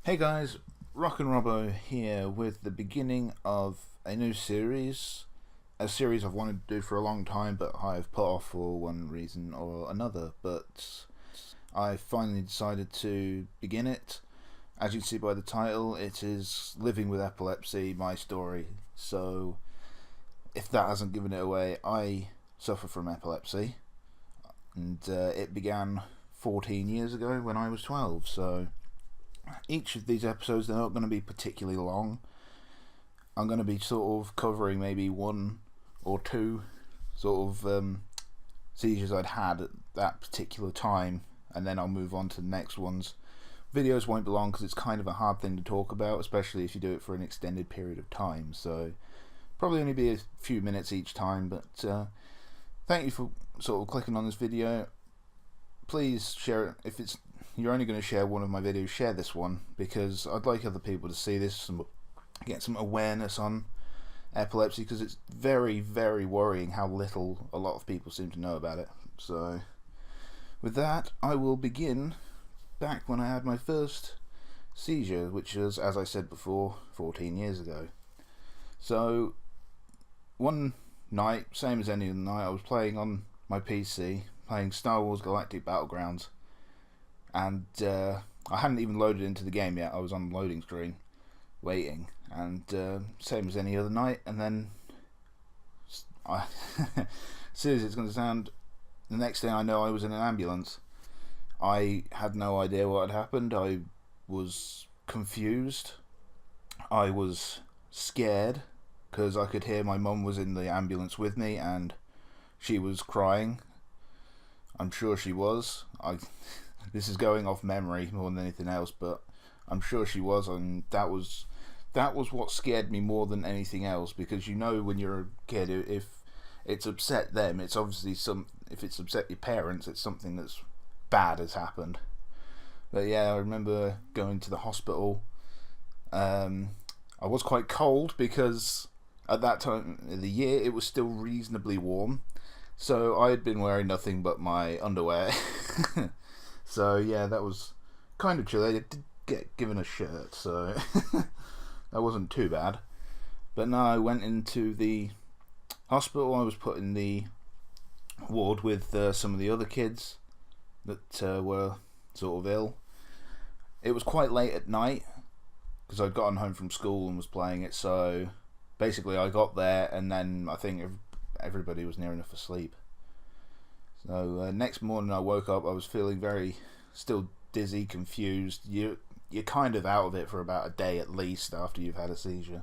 Hey guys, Rock and Robbo here with the beginning of a new series. A series I've wanted to do for a long time, but I've put off for one reason or another. But I finally decided to begin it. As you can see by the title, it is Living with Epilepsy, my story. So, if that hasn't given it away, I suffer from epilepsy. And it began 14 years ago when I was 12, so each of these episodes, they're not going to be particularly long. I'm going to be sort of covering maybe one or two sort of seizures I'd had at that particular time, and then I'll move on to the next ones. Videos won't be long because it's kind of a hard thing to talk about, especially if you do it for an extended period of time, so probably only be a few minutes each time. But thank you for sort of clicking on this video. Please share it. If you're only going to share one of my videos, share this one, because I'd like other people to see this and get some awareness on epilepsy, because it's very, very worrying how little a lot of people seem to know about it. So with that, I will begin back when I had my first seizure, which was, as I said before, 14 years ago. So one night, same as any other night, I was playing on my PC, playing Star Wars Galactic Battlegrounds, and I hadn't even loaded into the game yet. I was on the loading screen waiting, and same as any other night, and then as soon as it's going to sound, the next thing I know, I was in an ambulance. I had no idea what had happened. I was confused. I was scared because I could hear my mum was in the ambulance with me and she was crying. I'm sure she was. This is going off memory more than anything else, but I'm sure she was, and that was what scared me more than anything else, because you know when you're a kid, if it's upset them, it's obviously if it's upset your parents, it's something that's bad has happened. But yeah, I remember going to the hospital. I was quite cold because at that time of the year it was still reasonably warm, so I had been wearing nothing but my underwear. So yeah, that was kind of chilly. I did get given a shirt, so that wasn't too bad. But no, I went into the hospital. I was put in the ward with some of the other kids that were sort of ill. It was quite late at night because I'd gotten home from school and was playing it, so basically I got there and then I think everybody was near enough asleep. So next morning I woke up, I was feeling still dizzy, confused. You're kind of out of it for about a day at least after you've had a seizure,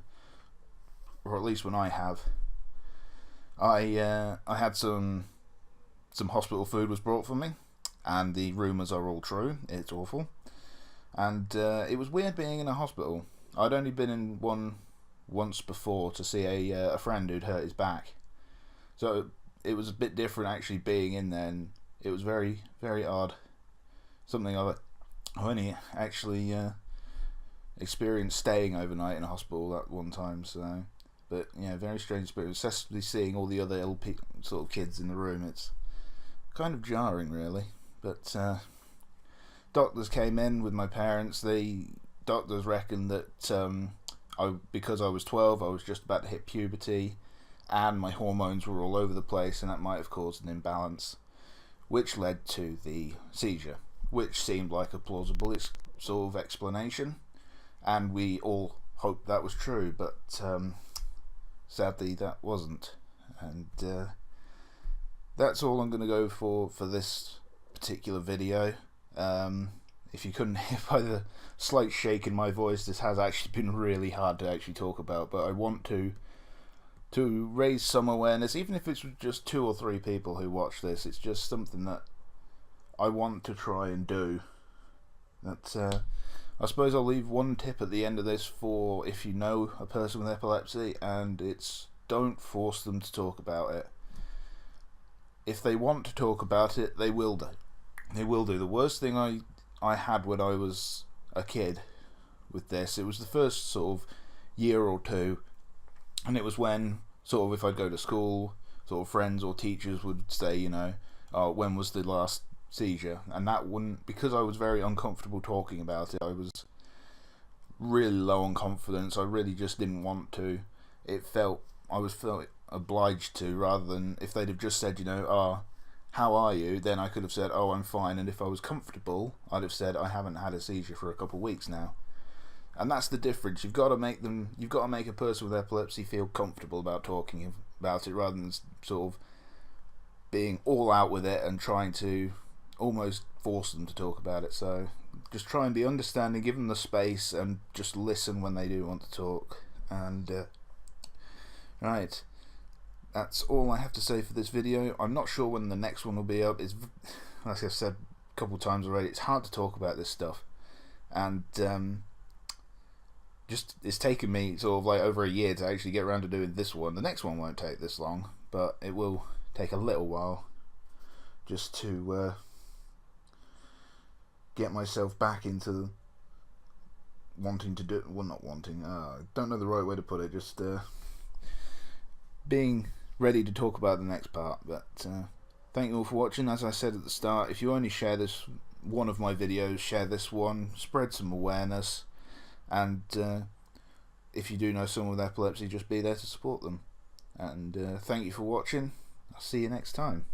or at least when I have. I had some hospital food was brought for me, and the rumours are all true. It's awful, and it was weird being in a hospital. I'd only been in one once before to see a friend who'd hurt his back, so it was a bit different actually being in there, and it was very, very odd. Something I've only actually experienced staying overnight in a hospital that one time. So, but yeah, very strange experience. Especially seeing all the other ill sort of kids in the room, it's kind of jarring, really. But doctors came in with my parents. The doctors reckoned that because I was 12, I was just about to hit puberty, and my hormones were all over the place, and that might have caused an imbalance, which led to the seizure, which seemed like a plausible sort of explanation, and we all hoped that was true, but sadly that wasn't. And that's all I'm going to go for this particular video. If you couldn't hear by the slight shake in my voice, this has actually been really hard to actually talk about, but I want to raise some awareness, even if it's just 2 or 3 people who watch this. It's just something that I want to try and do. That I suppose I'll leave one tip at the end of this for if you know a person with epilepsy, and it's don't force them to talk about it. If they want to talk about it, they will do. They will do. The worst thing I had when I was a kid with this, it was the first sort of year or two, and it was when sort of if I'd go to school, sort of friends or teachers would say, you know, oh, when was the last seizure? And that wouldn't, because I was very uncomfortable talking about it, I was really low on confidence. I really just didn't want to. I was felt obliged to, rather than if they'd have just said, you know, how are you? Then I could have said, oh, I'm fine. And if I was comfortable, I'd have said, I haven't had a seizure for a couple of weeks now. And that's the difference. You've got to make a person with epilepsy feel comfortable about talking about it, rather than sort of being all out with it and trying to almost force them to talk about it. So just try and be understanding, give them the space, and just listen when they do want to talk. And right, that's all I have to say for this video. I'm not sure when the next one will be up. It's, like I've said a couple of times already, it's hard to talk about this stuff, and just it's taken me sort of like over a year to actually get around to doing this one. The next one won't take this long, but it will take a little while just to get myself back into wanting to do, well, not wanting, don't know the right way to put it, just being ready to talk about the next part. But thank you all for watching. As I said at the start, if you only share this one of my videos, share this one, spread some awareness, and if you do know someone with epilepsy, just be there to support them. And thank you for watching. I'll see you next time.